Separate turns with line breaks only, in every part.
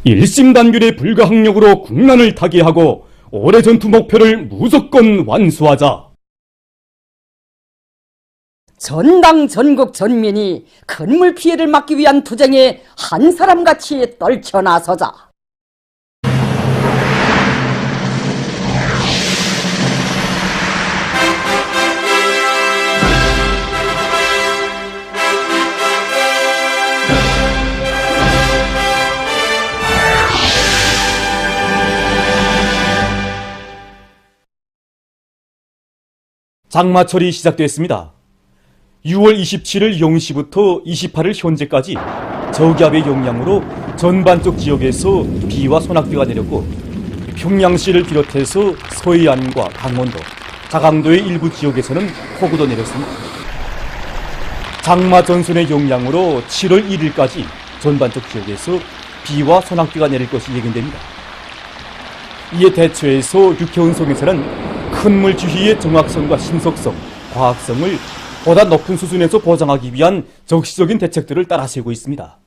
일심단결의 불가항력으로 국난을 타개하고 올해 전투 목표를 무조건 완수하자.
전당 전국 전민이 큰물 피해를 막기 위한 투쟁에 한 사람같이 떨쳐 나서자.
장마철이 시작됐습니다. 6월 27일 0시부터 28일 현재까지 저기압의 영향으로 전반적 지역에서 비와 소낙비가 내렸고, 평양시를 비롯해서 서해안과 강원도, 자강도의 일부 지역에서는 폭우도 내렸습니다. 장마 전선의 영향으로 7월 1일까지 전반적 지역에서 비와 소낙비가 내릴 것이 예견됩니다. 이에 대처해서 육해운송에서는 큰물 지휘의 정확성과 신속성, 과학성을 보다 높은 수준에서 보장하기 위한 적시적인 대책들을 따라 세우고 있습니다.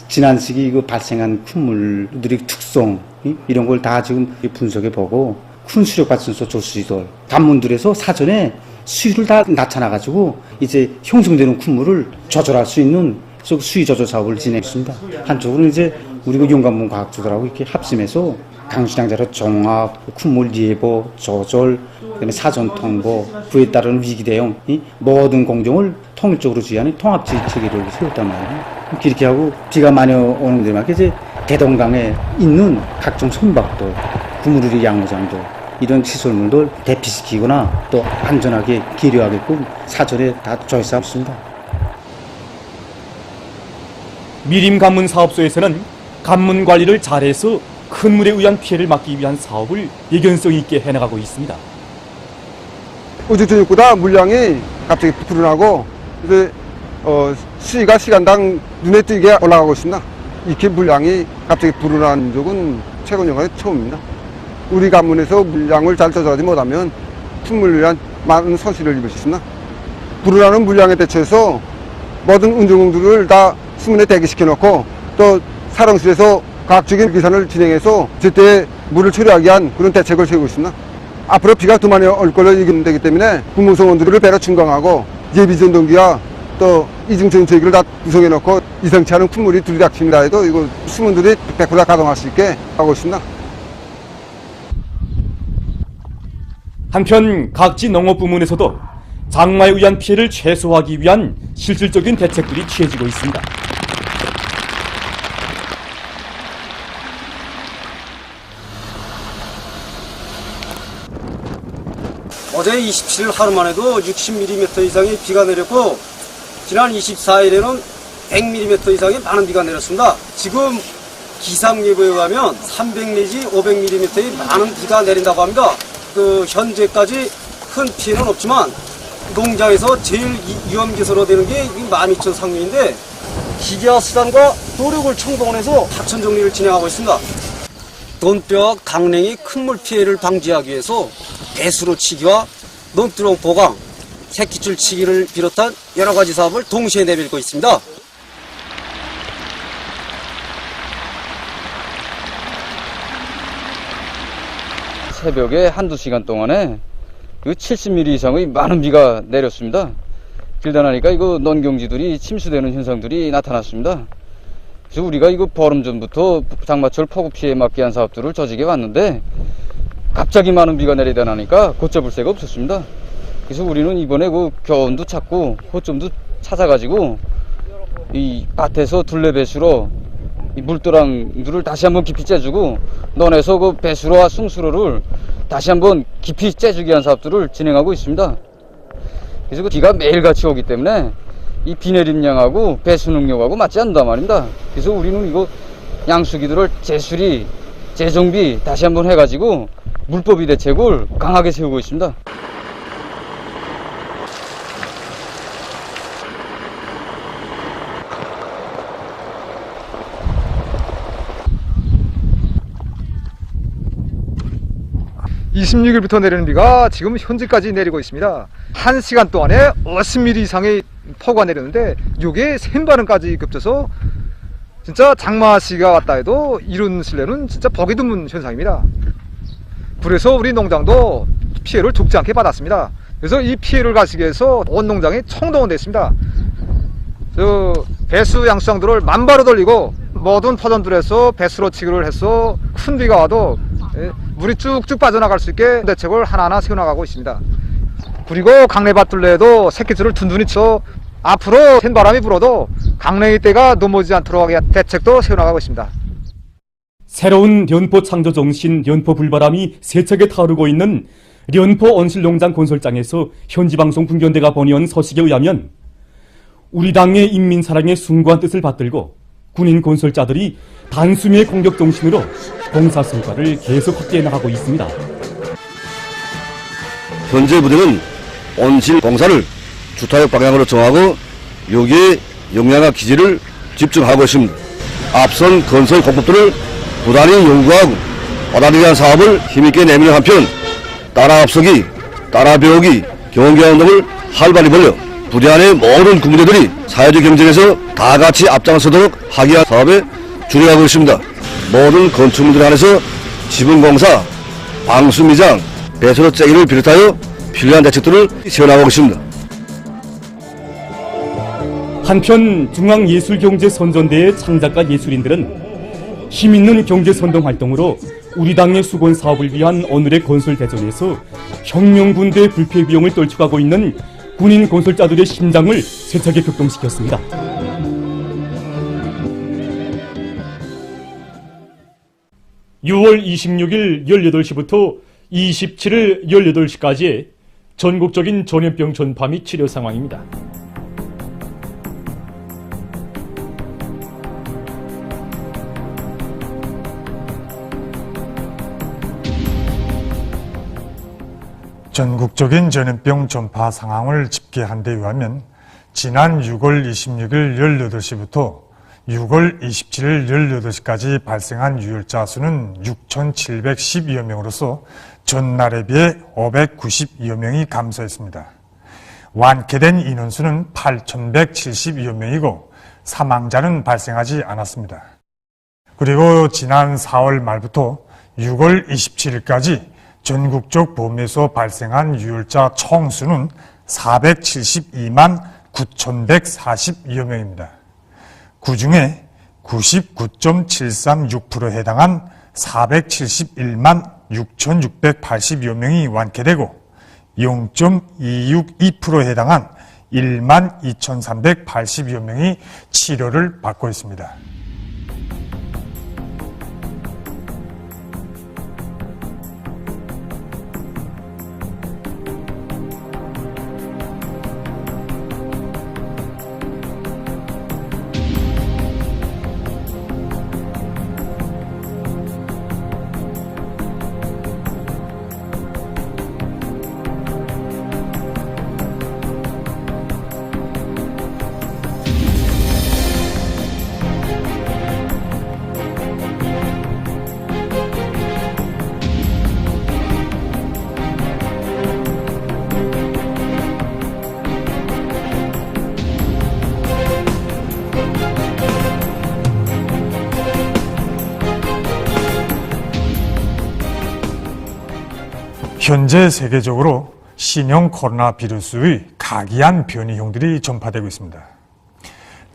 지난 시기 발생한 큰 물들의 특성, 이런 걸 다 지금 분석해보고 큰 수력발전소 조수시설, 관문들에서 사전에 수위를 다 나타나가지고 이제 형성되는 큰 물을 조절할 수 있는 수위 조절 사업을 진행했습니다. 한쪽으로는 이제 우리가 용관문 과학자들하고 이렇게 합심해서 강수량자로 종합, 큰물 예보, 조절, 그다음에 사전 통보, 그에 따른 위기 대응, 모든 공정을 통일적으로 지휘하는 통합 체계를 세웠단 말이에요. 그렇게 하고 비가 많이 오는 데마다 이제 대동강에 있는 각종 선박도, 그물의 양호장도 이런 시설물들 대피시키거나 또 안전하게 계류하게끔 사전에 다 조회하고 있습니다.
미림관문 사업소에서는 관문 관리를 잘해서 큰 물에 의한 피해를 막기 위한 사업을 예견성 있게 해나가고 있습니다.
어제 저녁보다 물량이 갑자기 불어나고 이제 수위가 시간당 눈에 띄게 올라가고 있습니다. 이렇게 물량이 갑자기 불어난 적은 최근 연간에 처음입니다. 우리 관문에서 물량을 잘 조절하지 못하면 품물을 위한 많은 손실을 입을 수 있습니다. 불어나는 물량에 대처해서 모든 운전공들을 다 수문에 대기시켜놓고 또 사령실에서 과학적인 계산을 진행해서 제때 물을 처리하기 위한 그런 대책을 세우고 있습니다. 앞으로 비가 더 많이 올 걸로 예견되기 때문에 군무성원들을 배로 충강하고 예비전동기와 또 이중전체기를 다 구성해 놓고 이상치 않은 큰 물이 들이닥친다 해도 이거 수문들이 100% 가동할 수 있게 하고 있습니다.
한편 각지 농업부문에서도 장마에 의한 피해를 최소화하기 위한 실질적인 대책들이 취해지고 있습니다.
어제 27일 하루만 해도 60mm 이상의 비가 내렸고, 지난 24일에는 100mm 이상의 많은 비가 내렸습니다. 지금 기상예보에 의하면 300 내지 500mm의 많은 비가 내린다고 합니다. 현재까지 큰 피해는 없지만 농장에서 제일 위험기소로 되는 게 12,000 상류인데, 기계와 수단과 노력을 총동원해서 하천 정리를 진행하고 있습니다. 논뼈와 강냉이 큰물 피해를 방지하기 위해서 배수로 치기와 논두렁 보강, 새끼줄 치기를 비롯한 여러 가지 사업을 동시에 내밀고 있습니다.
새벽에 한두 시간 동안에 70mm 이상의 많은 비가 내렸습니다. 길다 나니까 이거 논경지들이 침수되는 현상들이 나타났습니다. 그래서 우리가 이거 보름 전부터 장마철 폭우 피해 막기 위한 사업들을 조직해 왔는데 갑자기 많은 비가 내리다 나니까 걷잡을 새가 없었습니다. 그래서 우리는 이번에 교원도 찾고 호점도 찾아가지고 이 밭에서 둘레 배수로 이 물도랑들을 다시 한번 깊이 째주고 논에서 그 배수로와 숭수로를 다시 한번 깊이 째주기 위한 사업들을 진행하고 있습니다. 그래서 비가 매일같이 오기 때문에 이 비 내림량하고 배수 능력하고 맞지 않는단 말입니다. 그래서 우리는 이거 양수기들을 재수리, 재정비 다시 한번 해가지고 물법이 대책을 강하게 세우고 있습니다.
(26일부터) 내리는 비가 지금 현재까지 내리고 있습니다. 1시간 동안에 50mm 이상의 폭우가 내렸는데 이게 샘바람까지 겹쳐서 진짜 장마시가 왔다 해도 이런 실내는 진짜 보기 드문 현상입니다. 그래서 우리 농장도 피해를 적지 않게 받았습니다. 그래서 이 피해를 가시기 위해서 온 농장이 총동원됐습니다. 배수 양수장들을 만바로 돌리고 모든 포전들에서 배수로 치기를 해서 큰 비가 와도 물이 쭉쭉 빠져나갈 수 있게 대책을 하나하나 세워나가고 있습니다. 그리고 강내밭 둘레에도 새끼줄을 둔둔히 쳐 앞으로 센 바람이 불어도 강냉이떼가 넘어지지 않도록 하게 대책도 세워나가고 있습니다.
새로운 연포 창조 정신 연포 불바람이 세차게 타오르고 있는 연포 온실농장 건설장에서 현지방송 분견대가 보내온 소식에 의하면 우리 당의 인민사랑의 숭고한 뜻을 받들고 군인 건설자들이 단숨의 공격 정신으로 공사 성과를 계속 확대해 나가고 있습니다.
현재 부대는 온실 공사를 주타역 방향으로 정하고 여기에 역량과 기지를 집중하고 있습니다. 앞선 건설 공법들을 부단히 연구하고 받아들이는 사업을 힘있게 내미는 한편 따라 앞서기, 따라 배우기, 경계화 운동을 활발히 벌여 부대 안의 모든 군부대들이 사회적 경쟁에서 다 같이 앞장서도록 하기 위한 사업에 주력하고 있습니다. 모든 건축물들 안에서 지붕공사, 방수미장, 배수로 째기를 비롯하여 필요한 대책들을 세워나가고 있습니다.
한편 중앙예술경제선전대의 창작가 예술인들은 힘있는 경제선동 활동으로 우리 당의 수건 사업을 위한 오늘의 건설 대전에서 혁명군대 불패 비용을 떨쳐가고 있는 군인 건설자들의 심장을 세차게 격동시켰습니다. (6월 26일) 18시부터 27일 18시까지의 전국적인 전염병 전파 및 치료 상황입니다.
전국적인 전염병 전파 상황을 집계한 데 의하면 지난 6월 26일 18시부터 6월 27일 18시까지 발생한 유혈자 수는 6,712여 명으로서 전날에 비해 592여 명이 감소했습니다. 완쾌된 인원수는 8,172여 명이고 사망자는 발생하지 않았습니다. 그리고 지난 4월 말부터 6월 27일까지 전국적 범위에서 발생한 유혈자 총수는 472만 9,142여 명입니다. 그 중에 99.736%에 해당한 471만 6,680여 명이 완쾌되고 0.262%에 해당한 1만 2,380여 명이 치료를 받고 있습니다. 현재 세계적으로 신형 코로나 바이러스의 각이한 변이형들이 전파되고 있습니다.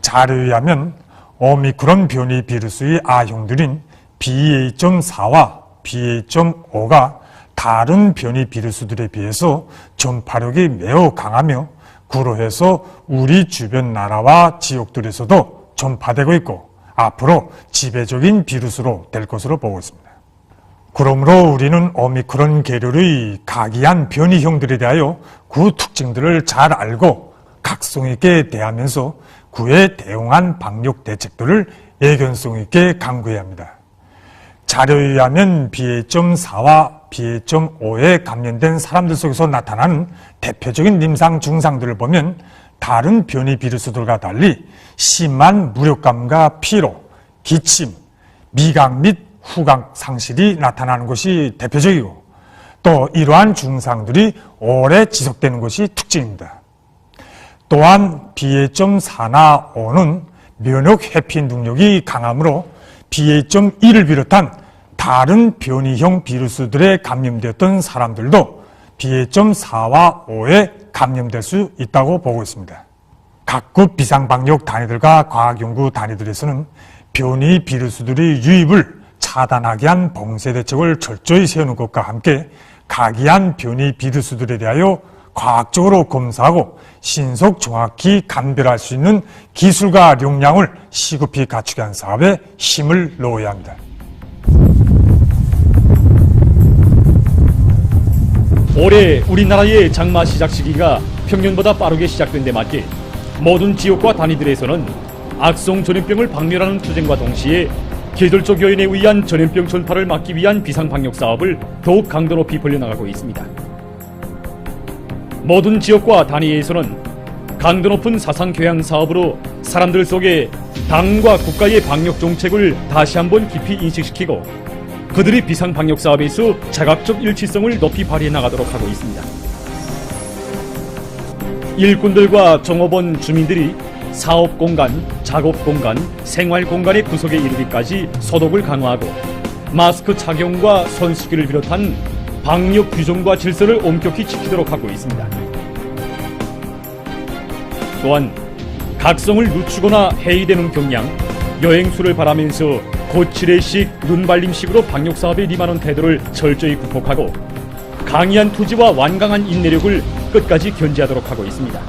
자료에 의하면 오미크론 변이 바이러스의 A형들인 BA.4와 BA.5가 다른 변이 바이러스들에 비해서 전파력이 매우 강하며 그로해서 우리 주변 나라와 지역들에서도 전파되고 있고 앞으로 지배적인 바이러스로 될 것으로 보고 있습니다. 그러므로 우리는 오미크론 계열의 각이한 변이형들에 대하여 그 특징들을 잘 알고 각성 있게 대하면서 그에 대응한 방역 대책들을 예견성 있게 강구해야 합니다. 자료에 의하면 BA.4와 BA.5에 감염된 사람들 속에서 나타나는 대표적인 임상 증상들을 보면 다른 변이 바이러스들과 달리 심한 무력감과 피로, 기침, 미각 및 후각 상실이 나타나는 것이 대표적이고 또 이러한 증상들이 오래 지속되는 것이 특징입니다. 또한 BA.4나 5는 면역 회피 능력이 강하므로 BA.1을 비롯한 다른 변이형 비루스들에 감염되었던 사람들도 BA.4와 5에 감염될 수 있다고 보고 있습니다. 각국 비상방역 단위들과 과학연구 단위들에서는 변이 비루스들의 유입을 차단하기 위한 봉쇄 대책을 철저히 세우는 것과 함께 각이한 변이 비루스들에 대하여 과학적으로 검사하고 신속 정확히 감별할 수 있는 기술과 역량을 시급히 갖추게 한 사업에 힘을 넣어야 합니다.
올해 우리나라의 장마 시작 시기가 평년보다 빠르게 시작된 데 맞게 모든 지역과 단위들에서는 악성 전염병을 박멸하는 투쟁과 동시에 계절적 요인에 의한 전염병 전파를 막기 위한 비상방역 사업을 더욱 강도 높이 벌려나가고 있습니다. 모든 지역과 단위에서는 강도 높은 사상 교양 사업으로 사람들 속에 당과 국가의 방역 정책을 다시 한번 깊이 인식시키고 그들이 비상방역 사업에서 자각적 일치성을 높이 발휘해 나가도록 하고 있습니다. 일꾼들과 종업원 주민들이 사업 공간, 작업 공간, 생활 공간의 구석에 이르기까지 소독을 강화하고 마스크 착용과 손씻기를 비롯한 방역 규정과 질서를 엄격히 지키도록 하고 있습니다. 또한 각성을 늦추거나 해이되는 경향, 여행수를 바라면서 거칠애식, 눈발림식으로 방역사업에 임하는 태도를 철저히 극복하고 강인한 투지와 완강한 인내력을 끝까지 견지하도록 하고 있습니다.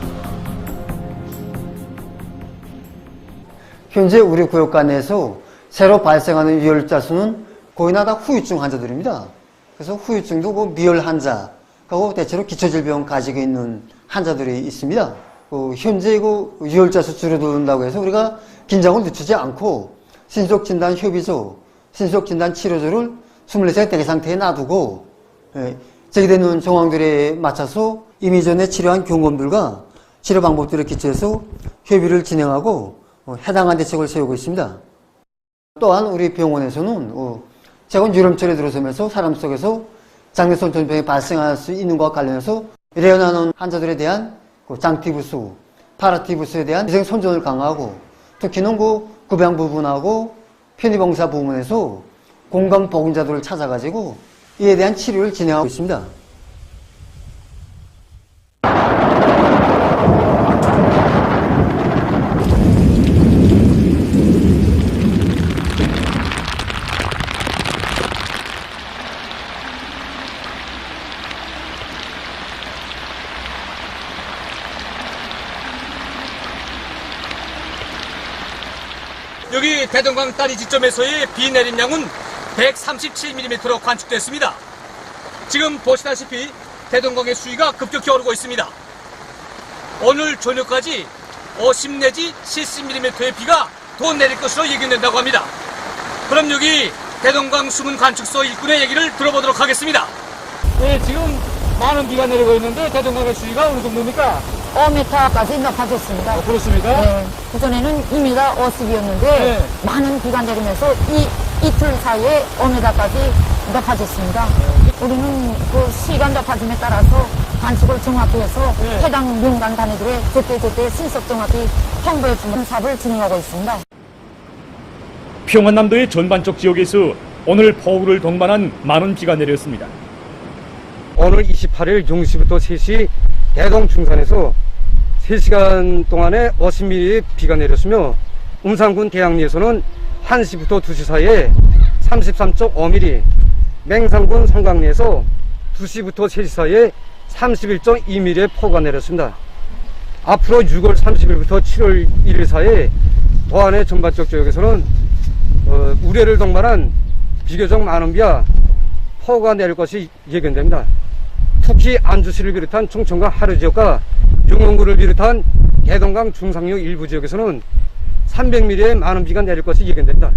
현재 우리 구역가 내에서 새로 발생하는 유혈자 수는 거의 다 후유증 환자들입니다. 그래서 후유증도 미열 환자하고 대체로 기초질병 가지고 있는 환자들이 있습니다. 현재 유혈자 수 줄어든다고 해서 우리가 긴장을 늦추지 않고 신속진단협의소, 신속진단치료소를 24시간 대기 상태에 놔두고 제기되는 정황들에 맞춰서 이미 전에 치료한 경험들과 치료 방법들을 기초해서 협의를 진행하고 해당한 대책을 세우고 있습니다. 또한 우리 병원에서는 최근 여름철에 들어서면서 사람 속에서 장내성 전염병이 발생할 수 있는 것과 관련해서 레어나는 환자들에 대한 장티부스, 파라티부스에 대한 위생 선전을 강화하고 특히는 구병 부분하고 편의봉사 부분에서 공감 보건자들을 찾아가지고 이에 대한 치료를 진행하고 있습니다.
여기 대동강 다리 지점에서의 비 내림량은 137mm로 관측됐습니다. 지금 보시다시피 대동강의 수위가 급격히 오르고 있습니다. 오늘 저녁까지 50 내지 70mm의 비가 더 내릴 것으로 예견된다고 합니다. 그럼 여기 대동강 수문 관측소 일꾼의 얘기를 들어보도록 하겠습니다. 네, 지금 많은 비가 내리고 있는데 대동강의 수위가 어느 정도입니까?
5m까지 높아졌습니다.
그렇습니까?
네. 그전에는 2m 50이었는데
네.
많은 비가 내리면서 이틀 사이에 5m까지 높아졌습니다. 우리는 그 시간 높아짐에 따라서 관측을 정확히 해서 해당 민간 단위들의 제때 신속 정확히 홍보해주는 사업을 진행하고 있습니다.
평안남도의 전반적 지역에서 오늘 폭우를 동반한 많은 비가 내렸습니다.
오늘 28일 0시부터 3시 대동 중산에서 3시간 동안에 50mm의 비가 내렸으며 음산군 대양리에서는 1시부터 2시 사이에 33.5mm, 맹산군 성강리에서 2시부터 3시 사이에 31.2mm의 폭우가 내렸습니다. 앞으로 6월 30일부터 7월 1일 사이에 도안의 전반적 지역에서는 우레를 동반한 비교적 많은 비와 폭우가 내릴 것이 예견됩니다. 특히 안주시를 비롯한 충청과 하류 지역과 용원구를 비롯한 대동강 중상류 일부 지역에서는 300mm의 많은 비가 내릴 것이 예견됩니다.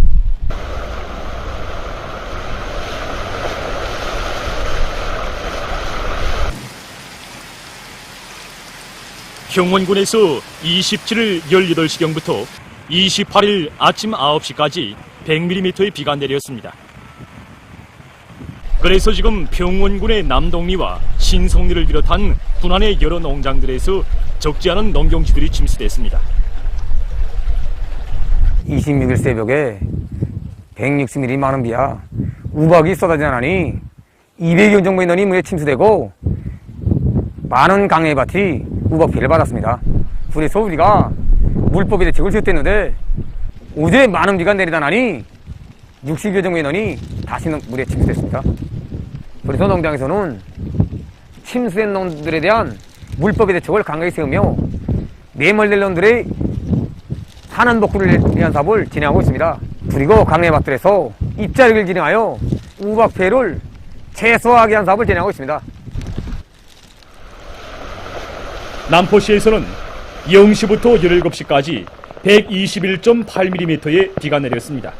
평원군에서 27일 18시경부터 28일 아침 9시까지 100mm의 비가 내렸습니다. 그래서 지금 평원군의 남동리와 신성리를 비롯한 군안의 여러 농장들에서 적지 않은 농경지들이 침수됐습니다.
26일 새벽에 160mm 많은 비와 우박이 쏟아지나니 200여 정도 인원이 물에 침수되고 많은 강해밭이 우박 피해를 받았습니다. 그래서 우리가 물법의 대책을 지었댔는데 어제 많은 비가 내리다 나니 60여 정도 인원이 다시는 물에 침수됐습니다. 그래서 농장에서는 침수된 놈들에 대한 물법의 대책을 강하게 세우며 매몰될 놈들의 산안 복구를 위한 사업을 진행하고 있습니다. 그리고 강해밭들에서 입자력을 진행하여 우박 피해를 최소화하기 위한 사업을 진행하고 있습니다.
남포시에서는 0시부터 17시까지 121.8mm의 비가 내렸습니다.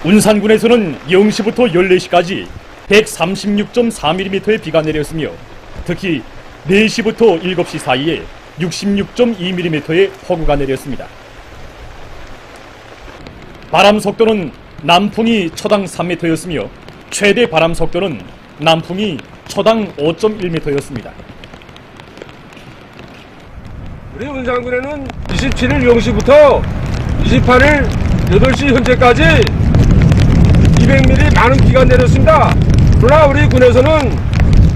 운산군에서는 0시부터 14시까지 136.4mm의 비가 내렸으며 특히 4시부터 7시 사이에 66.2mm의 폭우가 내렸습니다. 바람 속도는 남풍이 초당 3m였으며 최대 바람 속도는 남풍이 초당 5.1m였습니다.
우리 운산군에는 27일 0시부터 28일 8시 현재까지 200mm 많은 비가 내렸습니다. 그러나 우리 군에서는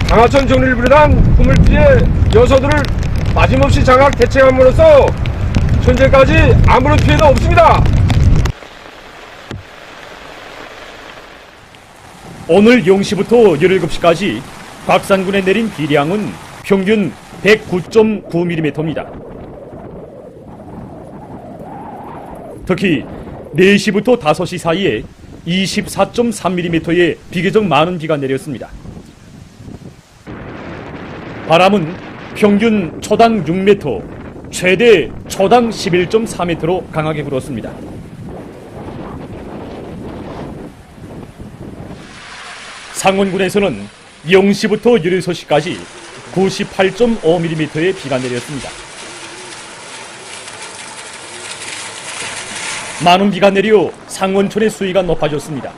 강하천 정리를 비롯한 그물 피해 요소들을 빠짐없이 장악 대책함으로써 현재까지 아무런 피해도 없습니다.
오늘 0시부터 17시까지 곽산군에 내린 비량은 평균 109.9mm입니다. 특히 4시부터 5시 사이에 24.3mm의 비교적 많은 비가 내렸습니다. 바람은 평균 초당 6m, 최대 초당 11.4m로 강하게 불었습니다. 상원군에서는 0시부터 16시까지 98.5mm의 비가 내렸습니다. 많은 비가 내려 상원촌의 수위가 높아졌습니다.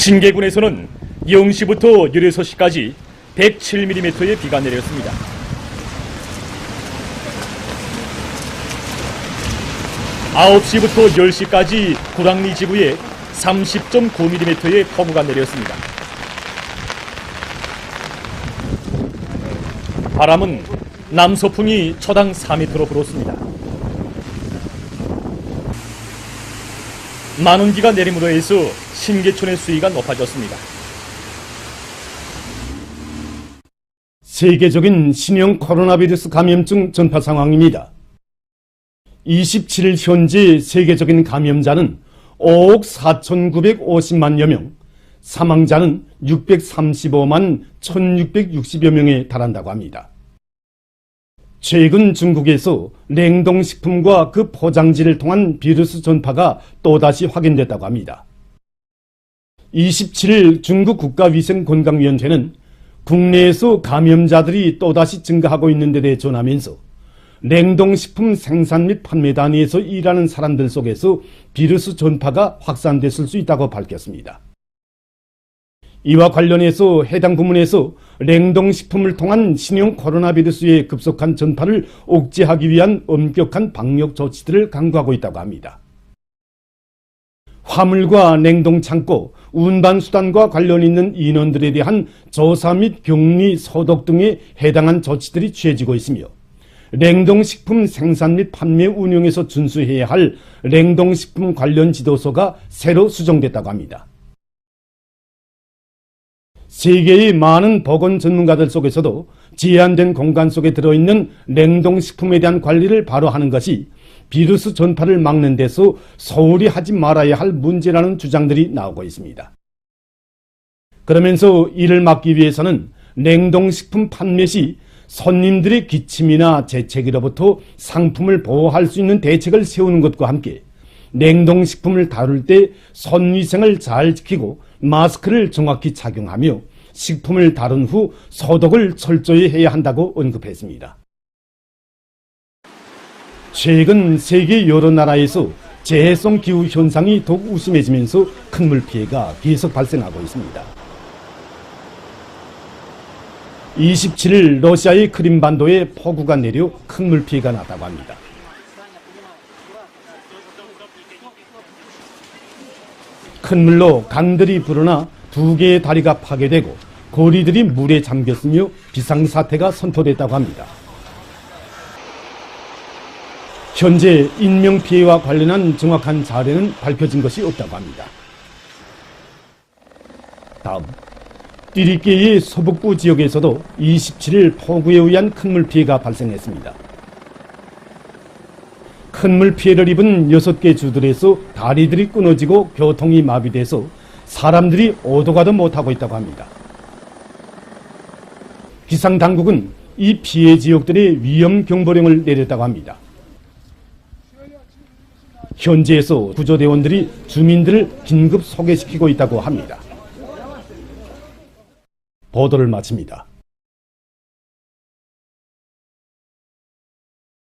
신계군에서는 0시부터 16시까지 107mm의 비가 내렸습니다. 아홉 시부터 10시까지 구랑리 지구에 30.9mm의 폭우가 내렸습니다. 바람은 남서풍이 초당 4m로 불었습니다. 많은 비가 내림으로 해서 신계촌의 수위가 높아졌습니다. 세계적인 신형 코로나 바이러스 감염증 전파 상황입니다. 27일 현재 세계적인 감염자는 5억 4,950만여 명, 사망자는 635만 1,660여 명에 달한다고 합니다. 최근 중국에서 냉동식품과 그 포장지를 통한 비루스 전파가 또다시 확인됐다고 합니다. 27일 중국 국가위생건강위원회는 국내에서 감염자들이 또다시 증가하고 있는 데 대해 전하면서 냉동식품 생산 및 판매 단위에서 일하는 사람들 속에서 비루스 전파가 확산됐을 수 있다고 밝혔습니다. 이와 관련해서 해당 부문에서 냉동식품을 통한 신형 코로나 바이러스의 급속한 전파를 억제하기 위한 엄격한 방역 조치들을 강구하고 있다고 합니다. 화물과 냉동창고, 운반수단과 관련 있는 인원들에 대한 조사 및 격리, 소독 등에 해당한 조치들이 취해지고 있으며
냉동식품 생산 및 판매 운영에서 준수해야 할 냉동식품 관련 지도서가 새로 수정됐다고 합니다. 세계의 많은 보건 전문가들 속에서도 제한된 공간 속에 들어있는 냉동식품에 대한 관리를 바로 하는 것이 비루스 전파를 막는 데서 소홀히 하지 말아야 할 문제라는 주장들이 나오고 있습니다. 그러면서 이를 막기 위해서는 냉동식품 판매 시 손님들의 기침이나 재채기로부터 상품을 보호할 수 있는 대책을 세우는 것과 함께 냉동식품을 다룰 때 손위생을 잘 지키고 마스크를 정확히 착용하며 식품을 다룬 후 소독을 철저히 해야 한다고 언급했습니다. 최근 세계 여러 나라에서 재해성 기후 현상이 더욱 우심해지면서 큰 물 피해가 계속 발생하고 있습니다. 27일 러시아의 크림반도에 폭우가 내려 큰 물 피해가 났다고 합니다. 큰 물로 강들이 불어나 2개의 다리가 파괴되고 거리들이 물에 잠겼으며 비상사태가 선포됐다고 합니다. 현재 인명피해와 관련한 정확한 사례는 밝혀진 것이 없다고 합니다. 다음, 띠리케의 서북부 지역에서도 27일 폭우에 의한 큰물 피해가 발생했습니다. 큰물 피해를 입은 6개 주들에서 다리들이 끊어지고 교통이 마비돼서 사람들이 오도 가도 못하고 있다고 합니다. 기상당국은 이 피해 지역들의 위험 경보령을 내렸다고 합니다. 현지에서 구조대원들이 주민들을 긴급 소개시키고 있다고 합니다. 보도를 마칩니다.